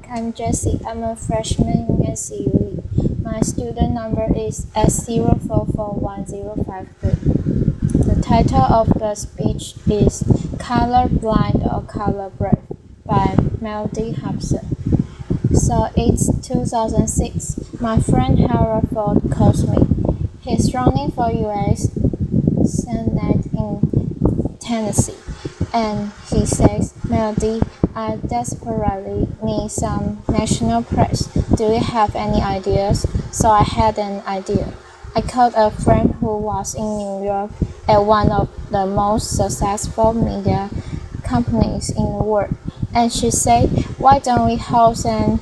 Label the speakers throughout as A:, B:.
A: I'm Jessie. I'm a freshman in SCUE. My student number is S0441053. The title of the speech is Color Blind or Color Brave by Mellody, Hobson. So it's 2006. My friend Harold Ford calls me. He's running for U.S. Senate in Tennessee. And he says, Mellody, I desperately need some national press. Do you have any ideas? So I had an idea. I called a friend who was in New York at one of the most successful media companies in the world. And she said, why don't we host an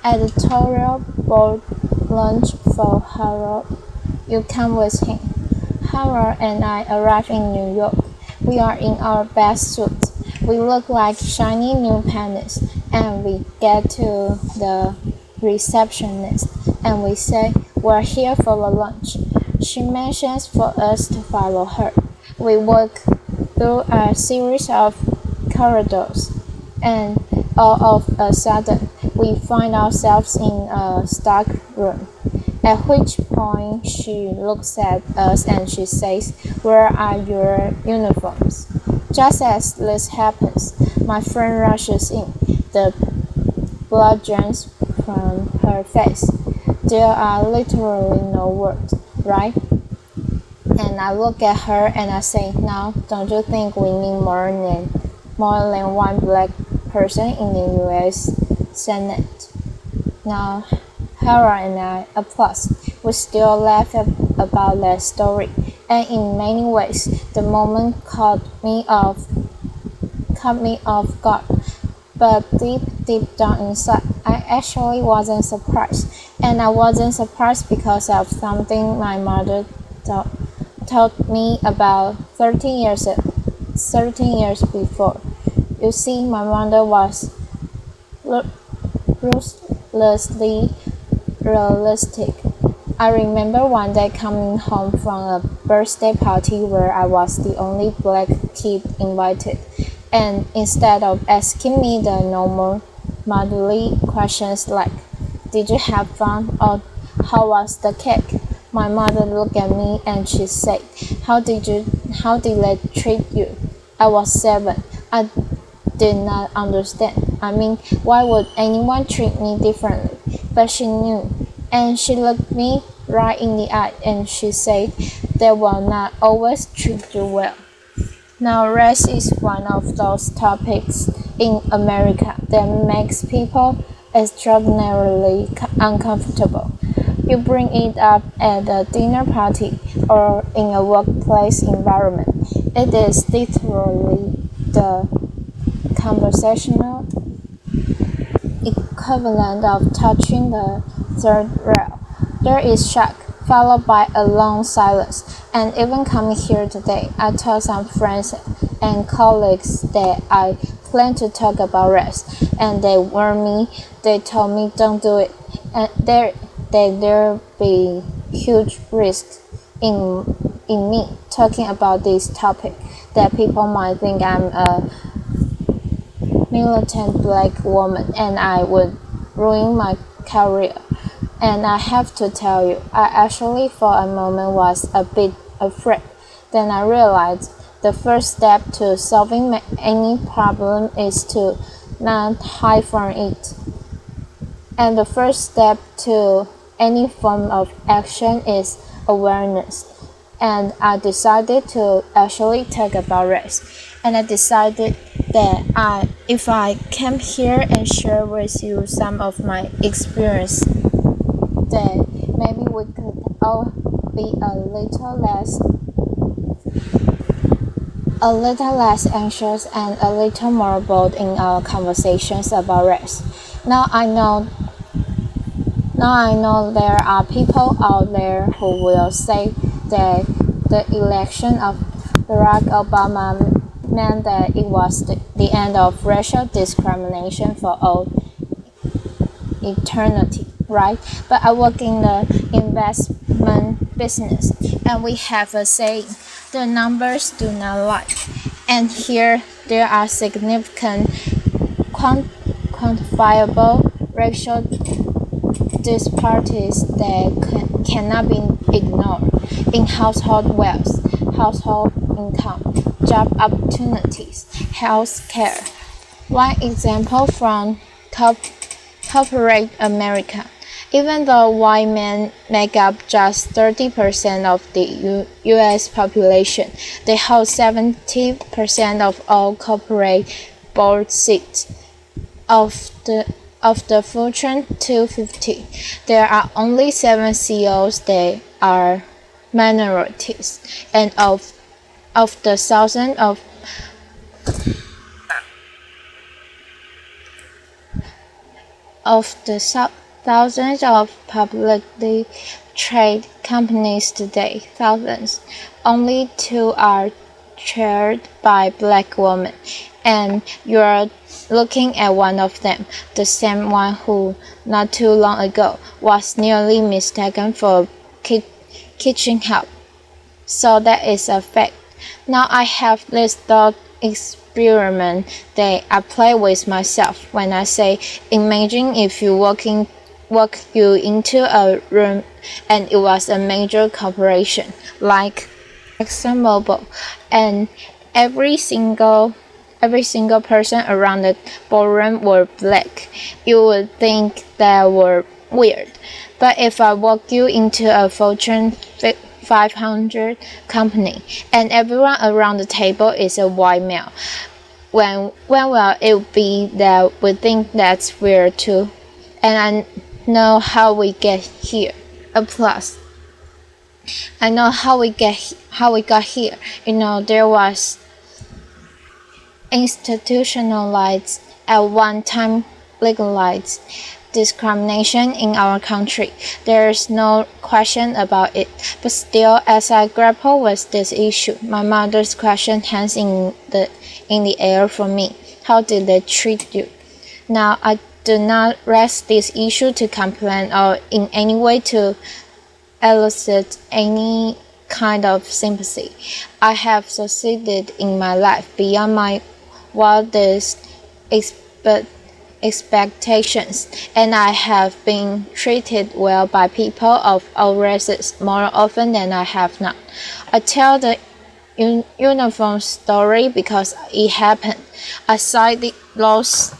A: editorial board lunch for Harold? You come with him. Harold and I arrive in New York. We are in our best suits. We look like shiny new pennies, and we get to the receptionist and we say, we're here for the lunch. She mentions for us to follow her. We walk through a series of corridors, and all of a sudden, we find ourselves in a stock room. At which point she looks at us and she says, where are your uniforms? Just as this happens, my friend rushes in. The blood drains from her face. There are literally no words, right? And I look at her and I say, now, don't you think we need more than one black person in the U.S. Senate? Now, Harold and I applause. We still laugh about that story, and in many ways, the moment caught me off guard. But deep down inside, I actually wasn't surprised, and I wasn't surprised because of something my mother told me about 13 years before. You see, my mother was ruthlessly realistic. I remember one day coming home from a birthday party where I was the only black kid invited, and instead of asking me the normal motherly questions like, did you have fun, or how was the cake, my mother looked at me and she said, how did they treat you? I was 7. I did not understand. I mean, why would anyone treat me differently? But she knew, and she looked me right in the eye and she said, they will not always treat you well. Now, race is one of those topics in America that makes people extraordinarily uncomfortable. You bring it up at a dinner party or in a workplace environment. It is literally the conversational equivalent of touching the third rail. There is shock, followed by a long silence. And even coming here today, I told some friends and colleagues that I plan to talk about race, and they warned me. They told me don't do it, and there be huge risks in me talking about this topic. That people might think I'm a militant black woman and I would ruin my career. And I have to tell you, I actually for a moment was a bit afraid. Then I realized the first step to solving any problem is to not hide from it. And the first step to any form of action is awareness. And I decided to actually talk about race. And I decided that if I came here and share with you some of my experience, that maybe we could all be a little less anxious and a little more bold in our conversations about race. Now I know there are people out there who will say that the election of Barack Obama meant that it was the end of racial discrimination for all eternity, right? But I work in the investment business, and we have a saying, the numbers do not lie. And here there are significant unquantifiable racial disparities that cannot be ignored in household wealth, household income, job opportunities, health care. One example from corporate America. Even though white men make up just 30% of the U.S. population, they hold 70% of all corporate board seats. Of the Fortune 250, there are only 7 CEOs that are minorities, and of the thousands of publicly traded companies today, only 2 are chaired by black women, and you're looking at one of them, the same one who, not too long ago, was nearly mistaken for kitchen help. So that is a fact. Now I have this thought experiment that I play with myself when I say, imagine if you walk you into a room and it was a major corporation like ExxonMobil, and every single person around the ballroom were black. You would think that were weird. But if I walk you into a Fortune 500 company and everyone around the table is a white male, when will it be that we think that's weird too? And I know how we get here. A plus. I know how we got here. There was institutionalized, at one time legalized, discrimination in our country. There is no question about it. But still, as I grapple with this issue, my mother's question hangs in the air for me. How did they treat you? Now, I do not raise this issue to complain or in any way to elicit any kind of sympathy. I have succeeded in my life beyond my wildest expectations, and I have been treated well by people of all races more often than I have not. I tell the uniform story because it happened. I cite those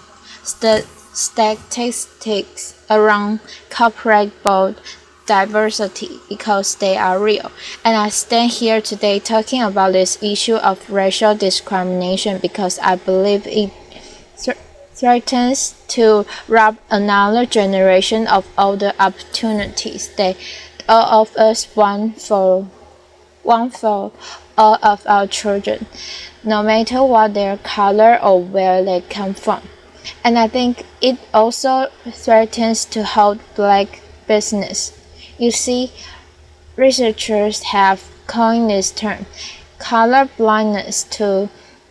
A: statistics around corporate board diversity because they are real, and I stand here today talking about this issue of racial discrimination because I believe it threatens to rob another generation of all the opportunities that all of us want for all of our children, no matter what their color or where they come from. And I think it also threatens to hold black business. You see, researchers have coined this term, color blindness, to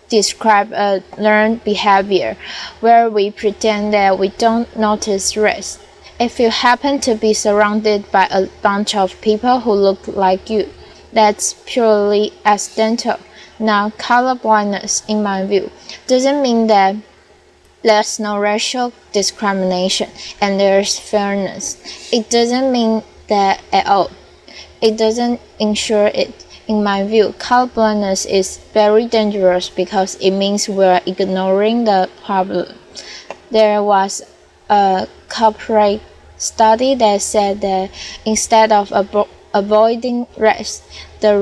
A: describe a learned behavior where we pretend that we don't notice race. If you happen to be surrounded by a bunch of people who look like you, that's purely accidental. Now, color blindness, in my view, doesn't mean that there's no racial discrimination and there's fairness. It doesn't mean that at all. It doesn't ensure it. In my view, colorblindness is very dangerous because it means we're ignoring the problem. There was a corporate study that said that instead of avoiding race, the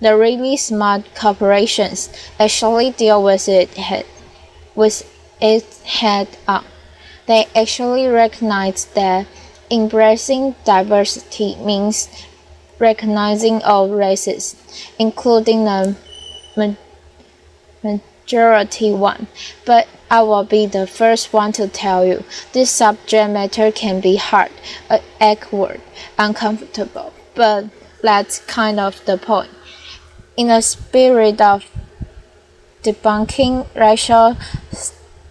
A: really smart corporations actually deal with it head on. They actually recognize that embracing diversity means recognizing all races, including the majority one. But I will be the first one to tell you, this subject matter can be hard, awkward, uncomfortable, but that's kind of the point. In the spirit of debunking racial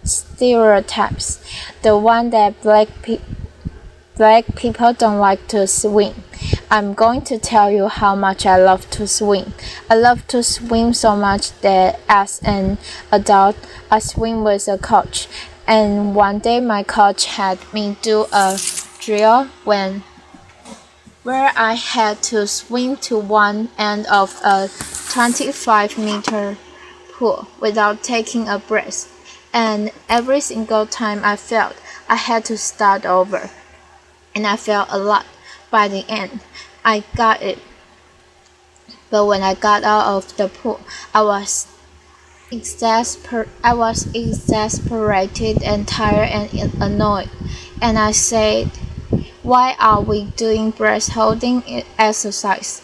A: stereotypes, the one that black people don't like to swim, I'm going to tell you how much I love to swim. I love to swim so much that as an adult, I swim with a coach, And one day my coach had me do a drill where I had to swim to one end of a 25-meter pool without taking a breath. And every single time I failed, I had to start over. And I failed a lot. By the end, I got it. But when I got out of the pool, I was exasperated and tired and annoyed. And I said, "Why are we doing breath holding exercise?"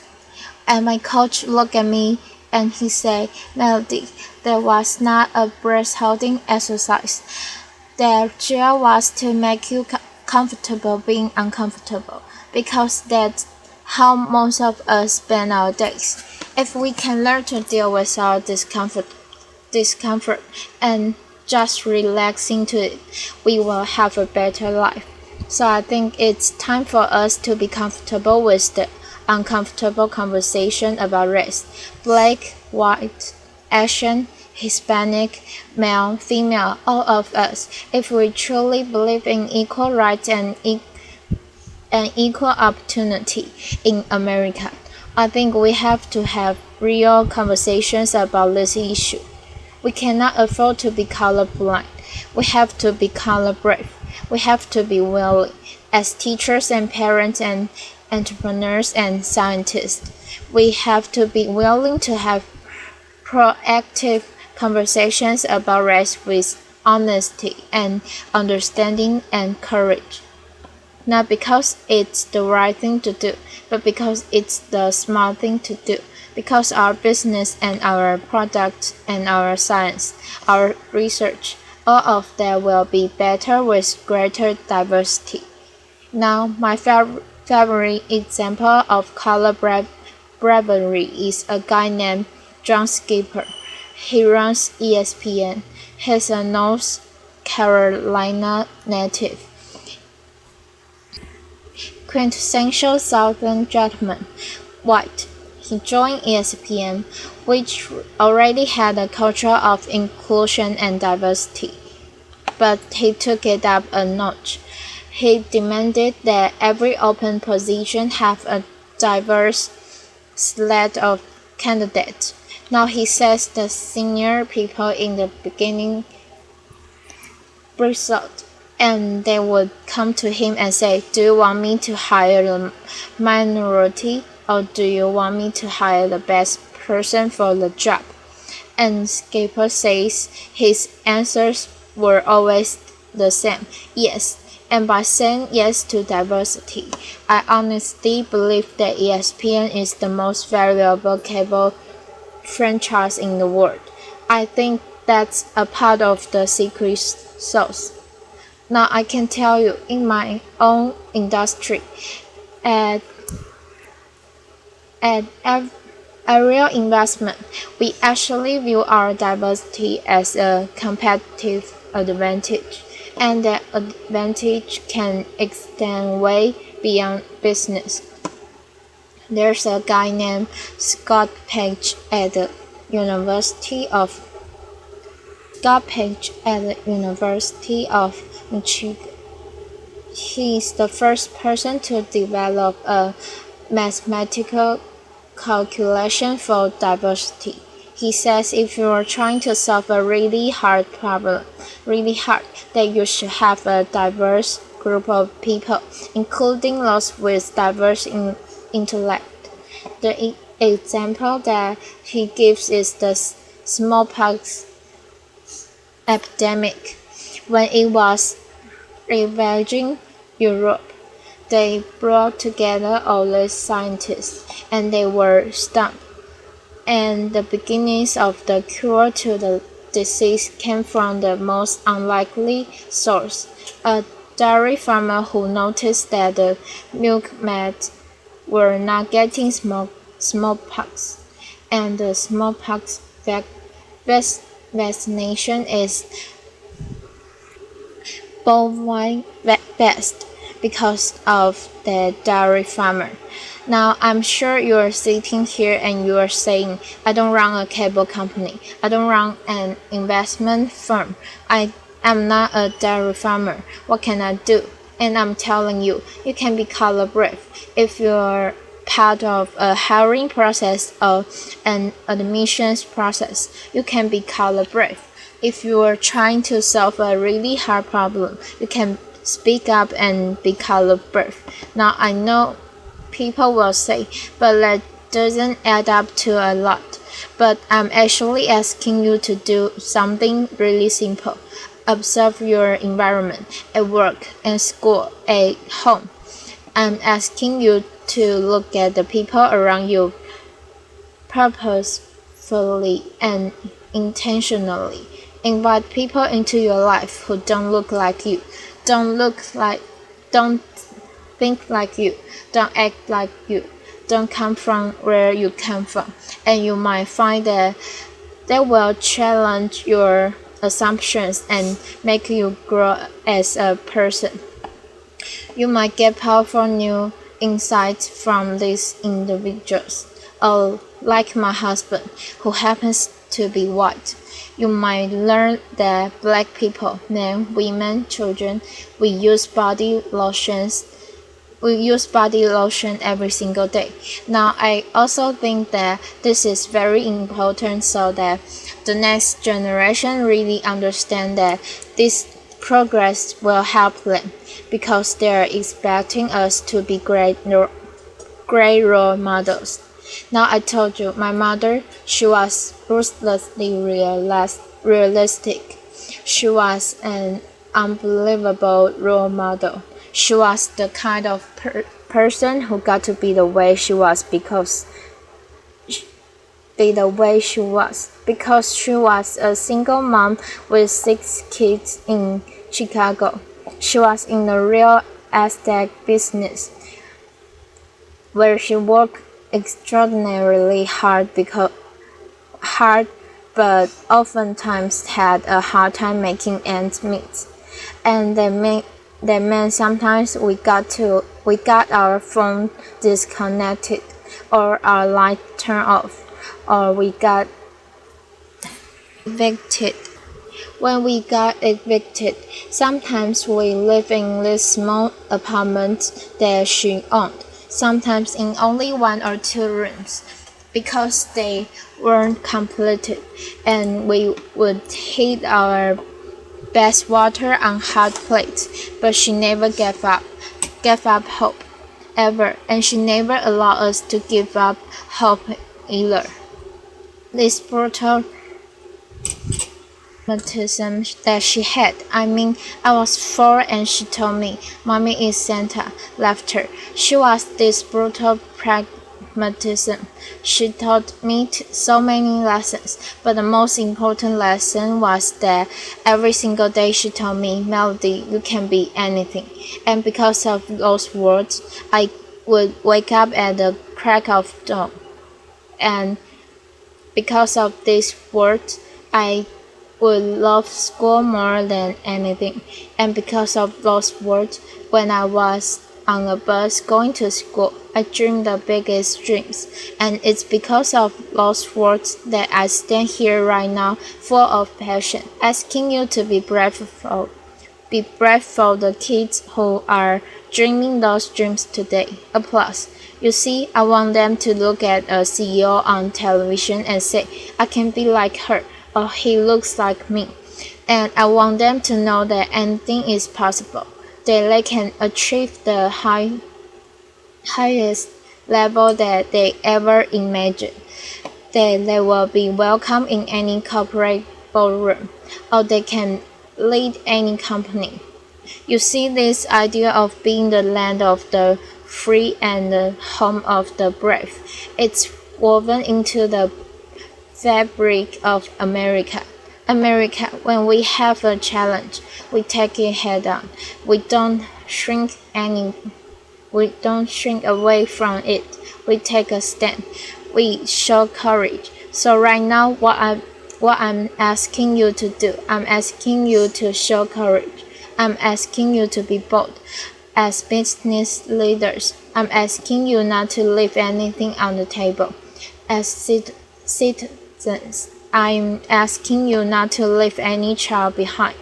A: And my coach looked at me and he said, "Mellody, that was not a breath holding exercise. The drill was to make you comfortable being uncomfortable, because that's how most of us spend our days. If we can learn to deal with our discomfort and just relax into it, we will have a better life." So I think it's time for us to be comfortable with the uncomfortable conversation about race. Black, white, Asian, Hispanic, male, female, all of us. If we truly believe in equal rights and equal opportunity in America, I think we have to have real conversations about this issue. We cannot afford to be colorblind. We have to be color brave. We have to be willing, as teachers and parents and entrepreneurs and scientists. We have to be willing to have proactive conversations about race with honesty and understanding and courage. Not because it's the right thing to do, but because it's the smart thing to do. Because our business and our product and our science, our research, all of that will be better with greater diversity. Now, my favorite example of color bravery is a guy named John Skipper. He runs ESPN. He's a North Carolina native. Quintessential Southern gentleman, white. He joined ESPN, which already had a culture of inclusion and diversity, but he took it up a notch. He demanded that every open position have a diverse slate of candidates. Now he says the senior people in the beginning bristled, and they would come to him and say, "Do you want me to hire a minority, or do you want me to hire the best person for the job?" And Skipper says his answers were always the same: yes. And by saying yes to diversity, I honestly believe that ESPN is the most valuable cable franchise in the world. I think that's a part of the secret sauce. Now I can tell you, in my own industry, at real investment, we actually view our diversity as a competitive advantage, and that advantage can extend way beyond business. There's a guy named Scott Page at the University of Michigan. He is the first person to develop a mathematical calculation for diversity. He says if you are trying to solve a really hard problem, that you should have a diverse group of people, including those with diverse intellect. The example that he gives is the smallpox epidemic. When it was ravaging Europe, they brought together all the scientists, and they were stumped. And the beginnings of the cure to the disease came from the most unlikely source: a dairy farmer who noticed that the milkmaids were not getting smallpox, and the smallpox vaccination is bovine based because of the dairy farmer. Now I'm sure you are sitting here and you are saying, "I don't run a cable company. I don't run an investment firm. I I'm not a dairy farmer. What can I do? And I'm telling you, you can be color brave if you're part of a hiring process or an admissions process. You can be color brave. If you're trying to solve a really hard problem, you can speak up and be color brave. Now I know people will say, but that doesn't add up to a lot. But I'm actually asking you to do something really simple. Observe your environment at work, at school, at home. I'm asking you to look at the people around you purposefully and intentionally. Invite people into your life who don't look like you, don't think like you, don't act like you, don't come from where you come from, and you might find that they will challenge your assumptions and make you grow as a person. You might get powerful new insights from these individuals. Oh, like my husband, who happens to be white. You might learn that black people, men, women, children, we use body lotion every single day. Now, I also think that this is very important so that the next generation really understand that this progress will help them because they're expecting us to be great role models. Now I told you, my mother, she was ruthlessly realistic. She was an unbelievable role model. She was the kind of person who got to be the way she was because she was a single mom with 6 kids in Chicago. She was in the real estate business where she worked extraordinarily hard but oftentimes had a hard time making ends meet. And that meant sometimes we got our phone disconnected or our light turned off or we got evicted. When we got evicted, sometimes we lived in this small apartment that she owned, sometimes in only 1 or 2 rooms, because they weren't completed, and we would heat our best water on hot plates. But she never gave up hope, ever, and she never allowed us to give up hope either. This brutal pragmatism that she had. I mean, I was 4 and she told me, "Mommy is Santa." Laughter. She was this brutal pragmatism. She taught me so many lessons, but the most important lesson was that every single day she told me, "Mellody, you can be anything." And because of those words, I would wake up at the crack of dawn. And because of these words, I would love school more than anything. And because of those words, when I was on a bus going to school, I dreamed the biggest dreams. And it's because of those words that I stand here right now, full of passion, asking you to be brave for the kids who are dreaming those dreams today. Applause. You see, I want them to look at a CEO on television and say, "I can be like her," or "He looks like me." And I want them to know that anything is possible, that they can achieve the highest level that they ever imagined, that they will be welcome in any corporate ballroom, or they can lead any company. You see, this idea of being the land of the free and the home of the brave, it's woven into the fabric of America. When we have a challenge, we take it head on. We don't shrink away from it. We take a stand. We show courage. So right now, what I'm asking you to do, I'm asking you to show courage. I'm asking you to be bold. As business leaders, I'm asking you not to leave anything on the table. As citizens, I'm asking you not to leave any child behind.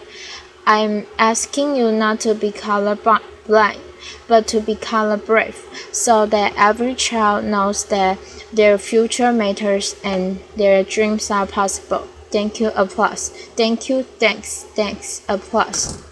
A: I'm asking you not to be colorblind, but to be color brave, so that every child knows that their future matters and their dreams are possible. Thank you, applause. Thank you, thanks, applause.